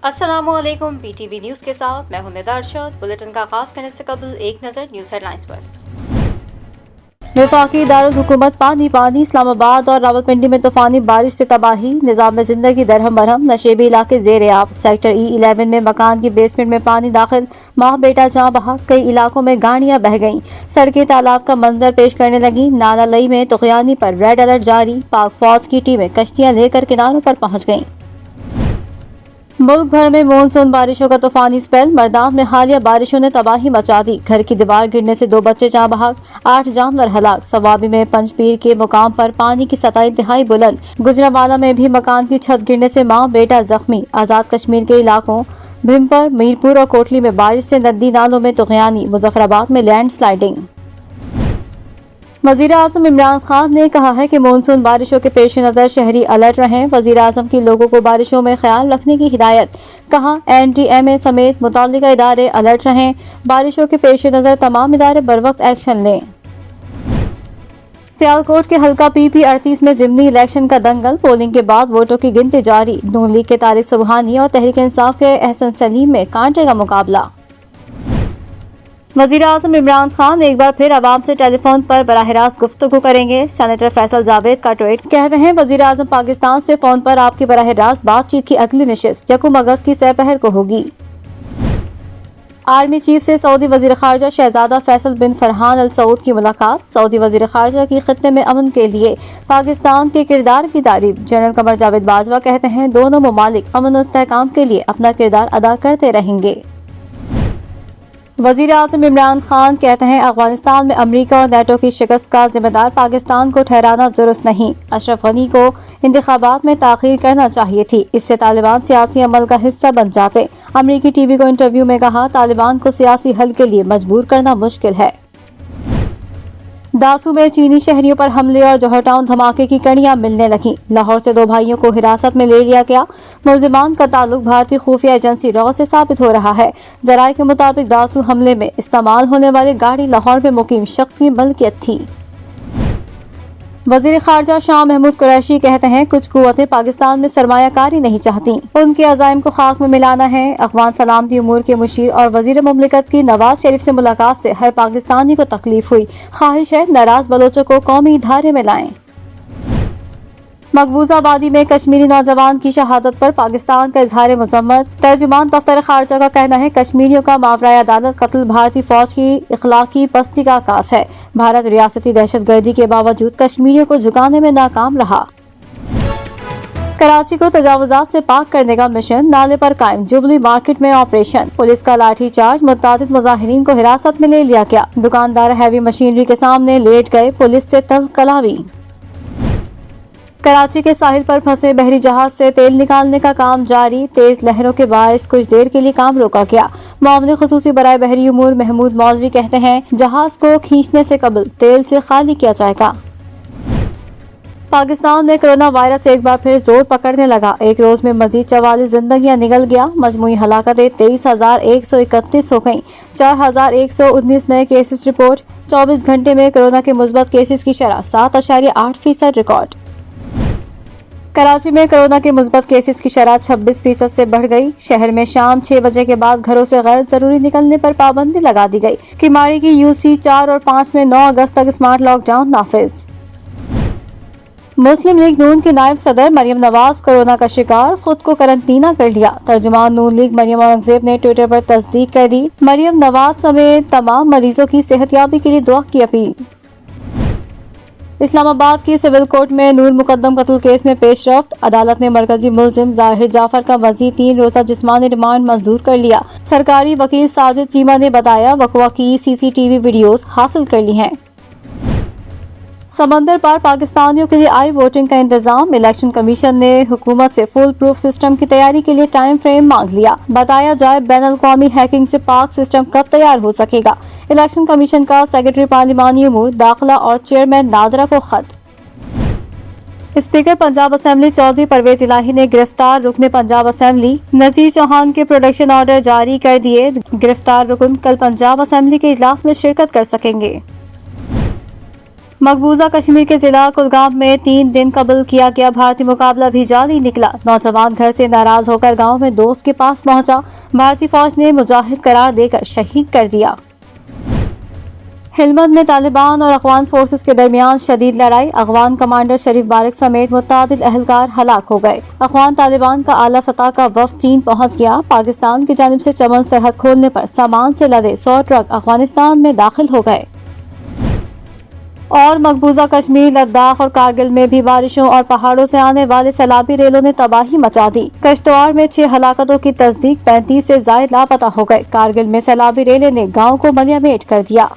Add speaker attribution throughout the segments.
Speaker 1: السلام علیکم، P T V news کے ساتھ میں ہوں ندا ارشد۔ بلیٹن کا آغاز کرنے سے قبل ایک نظر نیوز ہیڈ لائنز پر۔ وفاقی دارالحکومت پانی اسلام آباد اور راولپنڈی میں طوفانی بارش سے تباہی، نظام زندگی درہم برہم، نشیبی علاقے زیر آب۔ سیکٹر E11 میں مکان کی بیسمنٹ میں پانی داخل، ماں بیٹا جاں بحق، کئی علاقوں میں گاڑیاں بہہ گئیں، سڑکیں تالاب کا منظر پیش کرنے لگیں۔ نالا لئی میں طغیانی پر ریڈ الرٹ جاری، پاک فوج کی ٹیمیں کشتیاں لے کر کناروں پر پہنچ گئیں۔ ملک بھر میں مونسون بارشوں کا طوفانی اسپیل، مردان میں حالیہ بارشوں نے تباہی مچا دی، گھر کی دیوار گرنے سے 2 بچے جاں بحق، 8 جانور ہلاک۔ صوابی میں پنج پیر کے مقام پر پانی کی سطح انتہائی بلند، گجرانوالہ میں بھی مکان کی چھت گرنے سے ماں بیٹا زخمی۔ آزاد کشمیر کے علاقوں بھیمپر، میرپور اور کوٹلی میں بارش سے ندی نالوں میں طغیانی، مظفرآباد میں لینڈ سلائیڈنگ۔ وزیر اعظم عمران خان نے کہا ہے کہ مونسون بارشوں کے پیش نظر شہری الرٹ رہیں۔ وزیر اعظم کی لوگوں کو بارشوں میں خیال رکھنے کی ہدایت، کہا NDMA سمیت متعلقہ ادارے الرٹ رہیں، بارشوں کے پیش نظر تمام ادارے بروقت ایکشن لیں۔ سیالکوٹ کے حلقہ PP38 میں ضمنی الیکشن کا دنگل، پولنگ کے بعد ووٹوں کی گنتی جاری، نون لیگ کے طارق سبحانی اور تحریک انصاف کے احسن سلیم میں کانٹے کا مقابلہ۔ وزیر اعظم عمران خان ایک بار پھر عوام سے ٹیلی فون پر براہ راست گفتگو کریں گے، سینیٹر فیصل جاوید کا ٹویٹ۔ کہتے ہیں وزیر اعظم پاکستان سے فون پر آپ کی براہ راست بات چیت کی اگلی نشست 1 اگست کی سپہر کو ہوگی۔ آرمی چیف سے سعودی وزیر خارجہ شہزادہ فیصل بن فرحان ال سعود کی ملاقات، سعودی وزیر خارجہ کی خطے میں امن کے لیے پاکستان کے کردار کی تعریف۔ جنرل قمر جاوید باجوہ کہتے ہیں دونوں ممالک امن و استحکام کے لیے اپنا کردار ادا کرتے رہیں گے۔ وزیر اعظم عمران خان کہتے ہیں افغانستان میں امریکہ اور نیٹو کی شکست کا ذمہ دار پاکستان کو ٹھہرانا درست نہیں، اشرف غنی کو انتخابات میں تاخیر کرنا چاہیے تھی، اس سے طالبان سیاسی عمل کا حصہ بن جاتے۔ امریکی ٹی وی کو انٹرویو میں کہا طالبان کو سیاسی حل کے لیے مجبور کرنا مشکل ہے۔ داسو میں چینی شہریوں پر حملے اور جوہر ٹاؤن دھماکے کی کڑیاں ملنے لگیں، لاہور سے 2 بھائیوں کو حراست میں لے لیا گیا، ملزمان کا تعلق بھارتی خفیہ ایجنسی را سے ثابت ہو رہا ہے۔ ذرائع کے مطابق داسو حملے میں استعمال ہونے والی گاڑی لاہور میں مقیم شخص کی ملکیت تھی۔ وزیر خارجہ شاہ محمود قریشی کہتے ہیں کچھ قوتیں پاکستان میں سرمایہ کاری نہیں چاہتیں، ان کے عزائم کو خاک میں ملانا ہے۔ افغان سلامتی امور کے مشیر اور وزیر مملکت کی نواز شریف سے ملاقات سے ہر پاکستانی کو تکلیف ہوئی، خواہش ہے ناراض بلوچوں کو قومی دھارے میں لائیں۔ مقبوضہ وادی میں کشمیری نوجوان کی شہادت پر پاکستان کا اظہار مذمت، ترجمان دفتر خارجہ کا کہنا ہے کشمیریوں کا ماورائے عدالت قتل بھارتی فوج کی اخلاقی پستی کا عکاس ہے، بھارت ریاستی دہشت گردی کے باوجود کشمیریوں کو جھکانے میں ناکام رہا۔ کراچی کو تجاوزات سے پاک کرنے کا مشن، نالے پر قائم جوبلی مارکیٹ میں آپریشن، پولیس کا لاٹھی چارج، متعدد مظاہرین کو حراست میں لے لیا گیا، دکاندار ہیوی مشینری کے سامنے لیٹ گئے، پولیس سے کلاوی۔ کراچی کے ساحل پر پھنسے بحری جہاز سے تیل نکالنے کا کام جاری، تیز لہروں کے باعث کچھ دیر کے لیے کام روکا گیا۔ معاون خصوصی برائے بحری امور محمود مولوی کہتے ہیں جہاز کو کھینچنے سے قبل تیل سے خالی کیا جائے گا۔ پاکستان میں کرونا وائرس ایک بار پھر زور پکڑنے لگا، ایک روز میں مزید 44 زندگیاں نگل گیا، مجموعی ہلاکتیں 23,131 ہو گئیں، 4,119 نئے کیسز رپورٹ، 24 گھنٹے میں کرونا کے مثبت کیسز کی شرح 7.8% ریکارڈ۔ کراچی میں کرونا کے مثبت کیسز کی شرح 26% سے بڑھ گئی، شہر میں شام 6 بجے کے بعد گھروں سے غیر ضروری نکلنے پر پابندی لگا دی گئی، کماڑی کی UC 4 اور 5 میں 9 اگست تک اسمارٹ لاک ڈاؤن نافذ۔ مسلم لیگ نون کی نائب صدر مریم نواز کورونا کا شکار، خود کو قرنطینہ کر لیا، ترجمان نون لیگ مریم اورنگزیب نے ٹویٹر پر تصدیق کر دی، مریم نواز سمیت تمام مریضوں کی صحت یابی کے لیے دعا کی اپیل۔ اسلام آباد کی سول کورٹ میں نور مقدم قتل کیس میں پیش رفت، عدالت نے مرکزی ملزم ظاہر جعفر کا مزید 3 روزہ جسمانی ریمانڈ منظور کر لیا۔ سرکاری وکیل ساجد چیمہ نے بتایا وقوع کی CCTV ویڈیوز حاصل کر لی ہیں۔ سمندر پار پاکستانیوں کے لیے آئی ووٹنگ کا انتظام، الیکشن کمیشن نے حکومت سے فول پروف سسٹم کی تیاری کے لیے ٹائم فریم مانگ لیا، بتایا جائے بین الاقوامی ہیکنگ سے پاک سسٹم کب تیار ہو سکے گا۔ الیکشن کمیشن کا سیکرٹری پارلیمانی امور داخلہ اور چیئرمین نادرا کو خط۔ اسپیکر پنجاب اسمبلی چودھری پرویز الہی نے گرفتار رکن پنجاب اسمبلی نذیر چوہان کے پروڈکشن آرڈر جاری کر دیے، گرفتار رکن کل پنجاب اسمبلی کے اجلاس میں شرکت کر سکیں گے۔ मकबूजा कश्मीर के जिला कुलगाम में 3 दिन कबल किया गया भारतीय मुकाबला भी जारी निकला। नौजवान घर से नाराज होकर गांव में दोस्त के पास पहुंचा। भारतीय फौज ने मुजाहिद करार देकर शहीद कर दिया। हेलमंद में तालिबान और अफगान फोर्सेस के दरमियान शदीद लड़ाई। अफगान कमांडर शरीफ बारिक समेत मुतअद्दिद अहलकार हलाक हो गए। अफगान तालिबान का आला सतह का वफ्द चीन पहुंच गया। पाकिस्तान की जानिब से चमन सरहद खोलने पर सामान से लदे 100 ट्रक अफगानिस्तान में दाखिल हो गए। और मकबूजा कश्मीर, लद्दाख और कारगिल में भी बारिशों और पहाड़ों से आने वाले सैलाबी रेलों ने तबाही मचा दी। किश्तवाड़ में 6 हलाकतों की तस्दीक, 35 से जायद लापता हो गए। कारगिल में सैलाबी रेले ने गांव को मलियामेट कर दिया।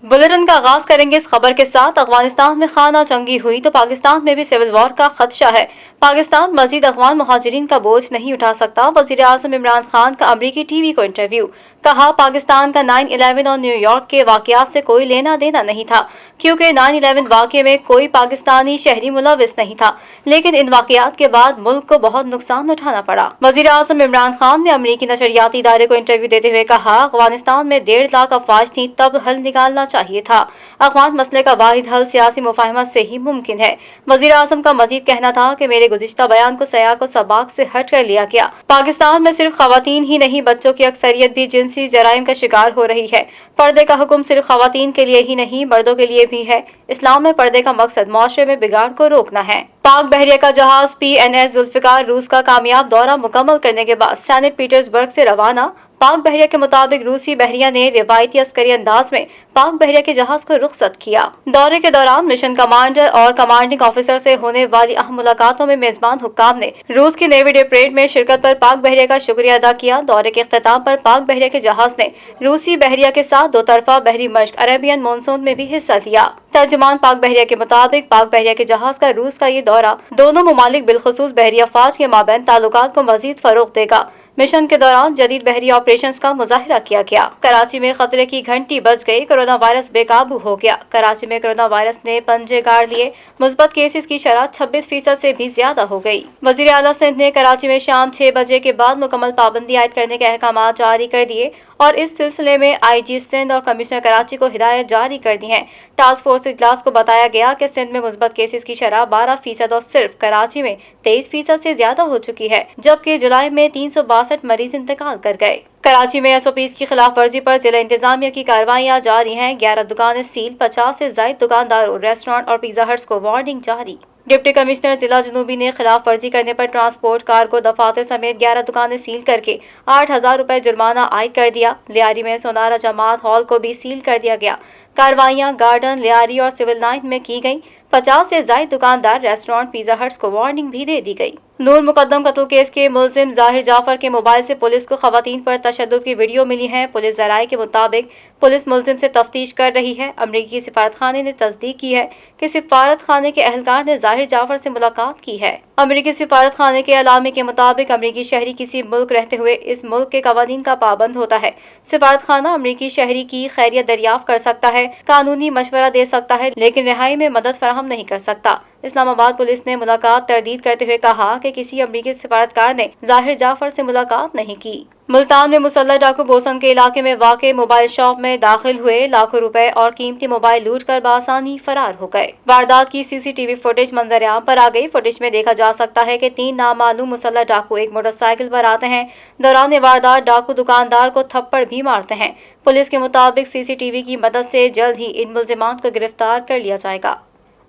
Speaker 1: बुलेटिन का आगाज करेंगे इस खबर के साथ। अफगानिस्तान में खाना जंगी हुई तो पाकिस्तान में भी सिविल वॉर का खदशा है। पाकिस्तान मजीद अफगान मुहाजिरीन का बोझ नहीं उठा सकता। वजीर आज़म इमरान खान का अमरीकी टीवी को इंटरव्यू। कहा, पाकिस्तान का 9/11 और न्यूयॉर्क के वाकयात से कोई लेना देना नहीं था, क्योंकि 9/11 वाकये में कोई पाकिस्तानी शहरी मुलविस नहीं था, लेकिन इन वाकयात के बाद मुल्क को बहुत नुकसान उठाना पड़ा। वजीर आज़म इमरान खान ने अमरीकी नशरियाती इदारे को इंटरव्यू देते हुए कहा, अफगानिस्तान में 1.5 लाख अफवाज थी, तब हल निकालना चाहिए था। अफगान मसले का वाहिद हल सियासी मुफाहमत से ही मुमकिन है। वजीर आज़म का मजीद कहना था कि मेरे गुज़िश्ता बयान को सयाक और सबाक से हट कर लिया गया। पाकिस्तान में सिर्फ खवातीन ही नहीं, बच्चों की अक्सरियत भी जिनसी जराइम का शिकार हो रही है। पर्दे का हुक्म सिर्फ खवातीन के लिए ही नहीं, मर्दों के लिए भी है। इस्लाम में पर्दे का मकसद मुआशरे में बिगाड़ को रोकना है। पाक बहरिया का जहाज PNS जुल्फिकार रूस का कामयाब दौरा मुकम्मल करने के बाद सेंट पीटर्सबर्ग से रवाना। पाक बहरिया के मुताबिक रूसी बहरिया ने रिवायती अस्करी अंदाज में पाक बहरिया के जहाज को रुखसत किया। दौरे के दौरान मिशन कमांडर और कमांडिंग ऑफिसर से होने वाली अहम मुलाकातों में मेजबान हुक्काम ने रूस की नेवी डे परेड में शिरकत पर पाक बहरिया का शुक्रिया अदा किया। दौरे के इख्तिताम पर पाक बहरिया के जहाज ने रूसी बहरिया के साथ 2 तरफा बहरी मश्क अरेबियन मानसून में भी हिस्सा लिया। तर्जुमान पाक बहरिया के मुताबिक पाक बहरिया के जहाज का रूस का ये दौरा दोनों मुमालिक बिलखुसूस बहरिया फौज के माबैन ताल्लुकात को मजीद फरोग देगा। मिशन के दौरान जदीद बहरी ऑपरेशंस का मुजाहिरा किया गया। कराची में खतरे की घंटी बज गई, कोरोना वायरस बेकाबू हो गया। कराची में कोरोना वायरस ने पंजे गाड़ लिए। मुस्बत केसेस की शरह 26% से भी ज्यादा हो गई। वजीर आला सिंध ने कराची में शाम 6 बजे के बाद मुकम्मल पाबंदी आयद करने के अहकाम जारी कर दिए और इस सिलसिले में IG सिंध और कमिश्नर कराची को हिदायत जारी कर दी है। टास्क फोर्स इजलास को बताया गया कि सिंध में मुस्बत केसेस की शरह 12% और सिर्फ कराची में 23% से ज्यादा हो चुकी है, जबकि जुलाई में 362 मरीज इंतकाल कर गए। कराची में SOPs की खिलाफ वर्जी पर जिला इंतजामिया की कार्रवाइयां जारी हैं। 11 दुकानें सील, 50 से ज्यादा दुकानदारों, रेस्टोरेंट और पिज्जा हट्स को वार्निंग जारी। डिप्टी कमिश्नर जिला जनूबी ने खिलाफ वर्जी करने पर ट्रांसपोर्ट कार्गो दफातर समेत 11 दुकानें सील करके 8,000 रुपए जुर्माना आयद कर दिया। लियारी में सोनारा जमात हॉल को भी सील कर दिया गया। कार्रवाइयां गार्डन, लियारी और सिविल लाइन में की गई। 50 से ज्यादा दुकानदार, रेस्टोरेंट, पिज्जा हट्स को वार्निंग भी दे दी गई। नूर मुकद्दम कत्ल केस के मुलजिम जाहिर जाफर के मोबाइल से पुलिस को खवातीन पर तशद्दुद की वीडियो मिली है। पुलिस जराये के मुताबिक पुलिस मुलजिम से तफ्तीश कर रही है। अमरीकी सिफारत खाने ने तस्दीक की है कि सिफारत खाने के अहलकार ने जाहिर जाफर से मुलाकात की है। अमरीकी सिफारत खाने के अलामे के मुताबिक अमरीकी शहरी किसी मुल्क रहते हुए इस मुल्क के कवानीन का पाबंद होता है। सिफारत खाना अमरीकी शहरी की खैरियत दरियाफ्त कर सकता है, कानूनी मशवरा दे सकता है, लेकिन रिहाई में मदद फराहम नहीं कर सकता। इस्लामाबाद पुलिस ने मुलाकात तरदीद करते हुए कहा कि किसी अमरीकी सिफारतकार ने जाहिर जाफर से मुलाकात नहीं की। मुल्तान में मुसल्लह डाकू बोसन के इलाके में वाक़े मोबाइल शॉप में दाखिल हुए, लाखों रुपए और कीमती मोबाइल लूट कर बासानी फरार हो गए। वारदात की CCTV फुटेज मंजर-ए-आम पर आ गई। फुटेज में देखा जा सकता है कि 3 नामालूम मुसल्लह डाकू एक मोटरसाइकिल पर आते हैं। दौरान वारदात डाकू दुकानदार को थप्पड़ भी मारते हैं। पुलिस के मुताबिक CCTV की मदद से जल्द ही इन मुलजिमान को गिरफ्तार कर लिया जाएगा।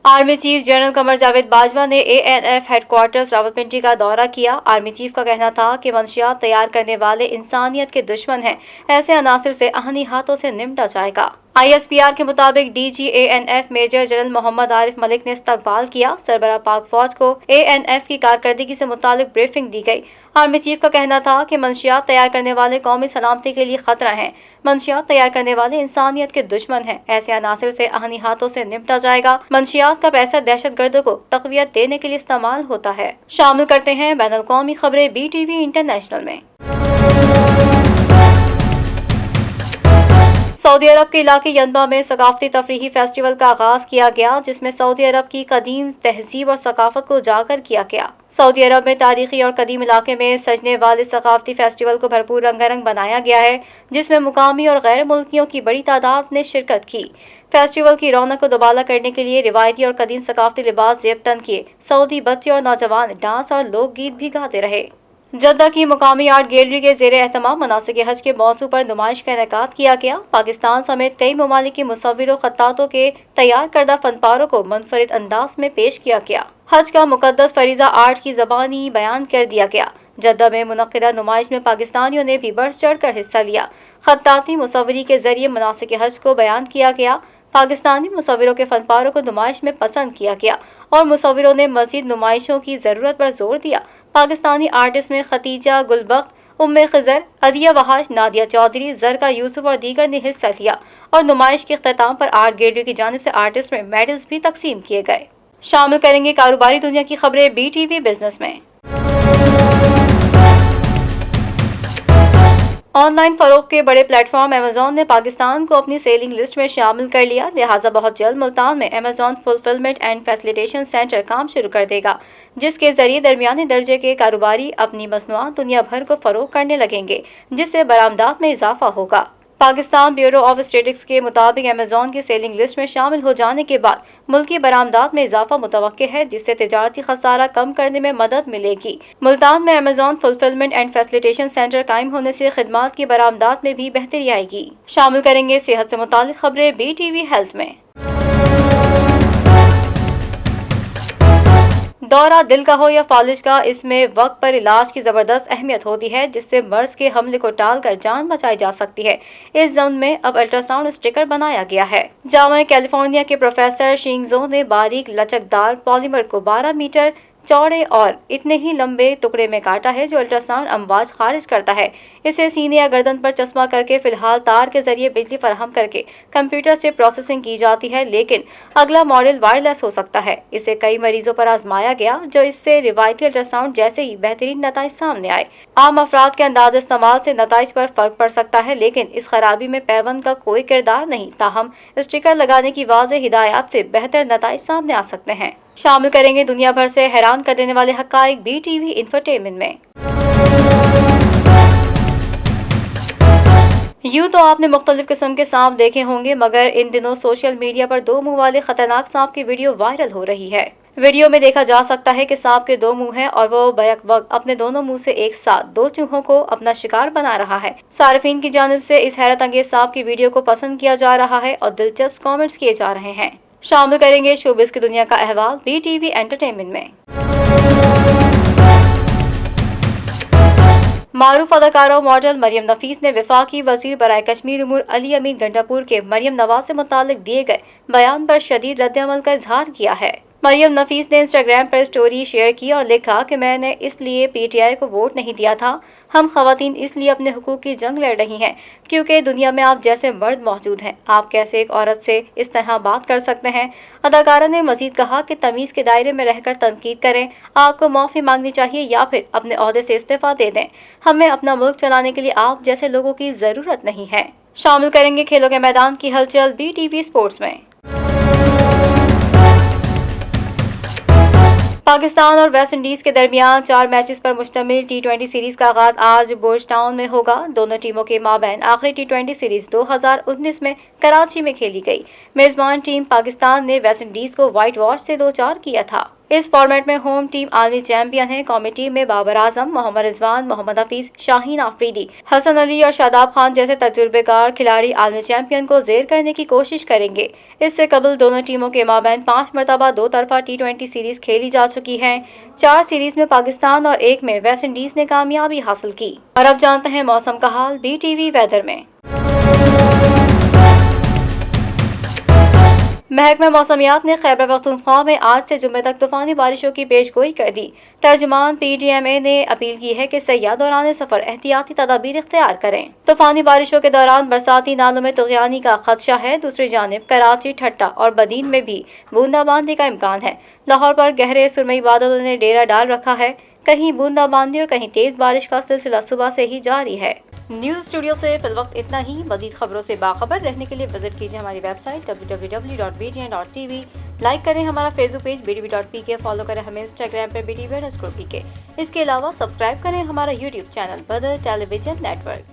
Speaker 1: Army chief general Qamar Javed Bajwa ने ANF हेडक्वार्टर्स रावलपिंडी का दौरा किया। आर्मी चीफ का कहना था कि मंशियात तैयार करने वाले इंसानियत के दुश्मन हैं, ऐसे अनासिर से आहनी हाथों से निपटा जाएगा। ISPR के मुताबिक DG ANF major general Mohammad Arif Malik ने इस्तकबाल किया। सरबराह पाक फौज को ANF की कारकर्दगी से मुतालिक ब्रीफिंग दी गई। आर्मी चीफ का कहना था कि मंशियात तैयार करने वाले कौमी सलामती के लिए खतरा हैं। मंशियात तैयार करने वाले इंसानियत के दुश्मन हैं, ऐसे अनासिर से आहनी हाथों से निपटा जाएगा। मंशियात का पैसा दहशतगर्दों को तक़वियत देने के लिए इस्तेमाल होता है। शामिल करते हैं बैनुल कौमी खबरें BTV इंटरनेशनल में। सऊदी अरब के इलाके यनबा में सकाफती तफरीही फेस्टिवल का आगाज किया गया, जिसमें सऊदी अरब की कदीम तहजीब और सकाफत को उजागर किया गया। सऊदी अरब में तारीखी और कदीम इलाके में सजने वाले सकाफती फेस्टिवल को भरपूर रंगारंग बनाया गया है, जिसमें मुकामी और गैर मुल्कियों की बड़ी तादाद ने शिरकत की। फेस्टिवल की रौनक को दोबाला करने के लिए रिवायती और कदीम सकाफती लिबास जेब तन किए सऊदी बच्चे और नौजवान डांस और लोकगीत भी गाते रहे। जद्दा की मुकामी आर्ट गैलरी के ज़ेरे एहतमाम मनासिक हज के मौजू पर नुमाइश का इनेकाद किया गया। पाकिस्तान समेत कई ममालिक के मुसव्विरों खत्तातों के तैयार करदा फनपारों को मुनफरिद अंदाज में पेश किया गया। हज का मुकद्दस फरीजा आर्ट की ज़बानी बयान कर दिया गया। जद्दा में मुनक्किदा नुमाइश में पाकिस्तानियों ने भी बढ़ चढ़ कर हिस्सा लिया। खत्ताती मुसव्वरी के जरिए मनासिक हज को बयान किया गया। पाकिस्तानी मुसव्विरों के फनपारों को नुमाइश में पसंद किया गया और मुसव्विरों ने मज़ीद नुमाइशों की ज़रूरत पर जोर दिया। पाकिस्तानी आर्टिस्ट में खतीजा गुलबख्त, उम्मे खिजर, अदिया वहाश, नादिया चौधरी, जरका यूसुफ और दीगर ने हिस्सा लिया और नुमाइश के इख्तिताम पर आर्ट गैलरी की जानिब से आर्टिस्ट में मेडल्स भी तकसीम किए गए। शामिल करेंगे कारोबारी दुनिया की खबरें BTV बिजनेस में। ऑनलाइन फरोख्त के बड़े प्लेटफॉर्म अमेज़न ने पाकिस्तान को अपनी सेलिंग लिस्ट में शामिल कर लिया, लिहाजा बहुत जल्द मुल्तान में Amazon fulfilment and facilitation centre काम शुरू कर देगा, जिसके जरिए दरमियाने दर्जे के कारोबारी अपनी मसनूआत दुनिया भर को फरोख्त करने लगेंगे, जिससे बरामदात में इजाफा होगा। पाकिस्तान ब्यूरो ऑफ स्टैटिस्टिक्स के मुताबिक अमेज़न की सेलिंग लिस्ट में शामिल हो जाने के बाद मुल्की बरामदात में इजाफा मुतवक्के है, जिससे तिजारती खसारा कम करने में मदद मिलेगी। मुल्तान में Amazon fulfilment and facilitation centre कायम होने से खिदमात की बरामदात में भी बेहतरी आएगी। शामिल करेंगे सेहत से मुतालिक खबरें BTV हेल्थ में। दौरा दिल का हो या फालिज का, इसमें वक्त पर इलाज की जबरदस्त अहमियत होती है, जिससे मर्ज के हमले को टालकर जान बचाई जा सकती है। इस जम्न में अब अल्ट्रासाउंड स्टिकर बनाया गया है। जामा कैलिफोर्निया के प्रोफेसर शिंगजो ने बारीक लचकदार पॉलीमर को 12 मीटर चौड़े और इतने ही लंबे टुकड़े में काटा है जो अल्ट्रासाउंड अमवाज खारिज करता है। इसे सीने या गर्दन पर चश्मा करके फिलहाल तार के जरिए बिजली फराहम करके कंप्यूटर से प्रोसेसिंग की जाती है, लेकिन अगला मॉडल वायरलेस हो सकता है। इसे कई मरीजों पर आजमाया गया, जो इससे रिवायती अल्ट्रासाउंड जैसे ही बेहतरीन नताइज सामने आए। आम अफराद के अंदाज इस्तेमाल से नताइज पर फर्क पड़ सकता है, लेकिन इस खराबी में पैबंद का कोई किरदार नहीं। ताहम स्टिकर लगाने की वाज़ेह हिदायत से बेहतर नताइज सामने आ सकते हैं। शामिल करेंगे दुनिया भर से हैरान कर देने वाले हक़ाइक़ BTV इंफोटेनमेंट में। यूँ तो आपने मुख्तलिफ किस्म के सांप देखे होंगे, मगर इन दिनों सोशल मीडिया पर 2 मुंह वाले खतरनाक सांप की वीडियो वायरल हो रही है। वीडियो में देखा जा सकता है कि सांप के 2 मुंह हैं और वो बैक वक्त अपने दोनों मुंह से एक साथ 2 चूहों को अपना शिकार बना रहा है। सार्फिन की जानिब से इस हैरत अंगेज सांप की वीडियो को पसंद किया जा रहा है और दिलचस्प कॉमेंट्स किए जा रहे हैं। शामिल करेंगे शोबिस की दुनिया का अहवाल BTV एंटरटेनमेंट में। मारूफ अदाकारा मॉडल मरियम नफीस ने वफाकी वजीर बराए कश्मीर उमूर अली अमीन गंडापुर के मरियम नवाज से मुतालिक दिए गए बयान पर शदीद रद्द-ए-अमल का इजहार किया है। मरियम नफीस ने इंस्टाग्राम पर स्टोरी शेयर की और लिखा कि मैंने इसलिए PTI को वोट नहीं दिया था। हम खवातीन इसलिए अपने हुकूक की जंग लड़ रही हैं क्योंकि दुनिया में आप जैसे मर्द मौजूद हैं। आप कैसे एक औरत से इस तरह बात कर सकते हैं। अदाकारा ने मजीद कहा कि तमीज़ के दायरे में रहकर तनकीद करें। आपको माफ़ी मांगनी चाहिए या फिर अपने ओहदे से इस्तीफा दे दें। हमें अपना मुल्क चलाने के लिए आप जैसे लोगों की ज़रूरत नहीं है। शामिल करेंगे खेलों के मैदान की हलचल BTV स्पोर्ट्स में। पाकिस्तान और वेस्ट इंडीज के दरमियान 4 मैचेस पर मुश्तमिल T20 सीरीज का आगाज आज बुर्ज टाउन में होगा। दोनों टीमों के माबैन आखिरी T20 सीरीज 2019 में कराची में खेली गई। मेजबान टीम पाकिस्तान ने वेस्ट इंडीज को व्हाइट वॉश से 2-4 किया था। इस फॉर्मेट में होम टीम आलमी चैंपियन है। कौमी टीम में बाबर आजम, मोहम्मद रिजवान, मोहम्मद हफीज, शाहीन आफरीदी, हसन अली और शादाब खान जैसे तजुर्बेकार खिलाड़ी आलमी चैंपियन को जेर करने की कोशिश करेंगे। इससे कबल दोनों टीमों के माबैन 5 मरतबा 2 तरफा T20 सीरीज खेली जा चुकी है। 4 सीरीज में पाकिस्तान और 1 में वेस्ट इंडीज ने कामयाबी हासिल की। और अब जानते हैं मौसम का हाल BTV वेदर में। महकमा मौसमियात ने खैबर पख्तूनख्वा में आज से जुम्मे तक तूफानी बारिशों की पेशगोई कर दी। तर्जुमान PDMA ने अपील की है कि सयाह दौरान सफर एहतियाती तदाबीर इख्तियार करें। तूफानी बारिशों के दौरान बरसाती नालों में तुग़यानी का खदशा है। दूसरी जानिब कराची, ठट्टा और बदीन में भी बूंदाबांदी का इम्कान है। लाहौर पर गहरे सुरमई बादलों ने डेरा डाल रखा है। कहीं बूंदाबांदी और कहीं तेज बारिश का सिलसिला सुबह से ही जारी है। न्यूज़ स्टूडियो से फिल वक्त इतना ही। मजीद खबरों से बाखबर रहने के लिए विजिट कीजिए हमारी वेबसाइट www.btn.tv। लाइक करें हमारा फेसबुक पेज btv.pk, फॉलो करें हमें इंस्टाग्राम पर btv_pk। इसके अलावा सब्सक्राइब करें हमारा यूट्यूब चैनल बदर टेलीविजन नेटवर्क।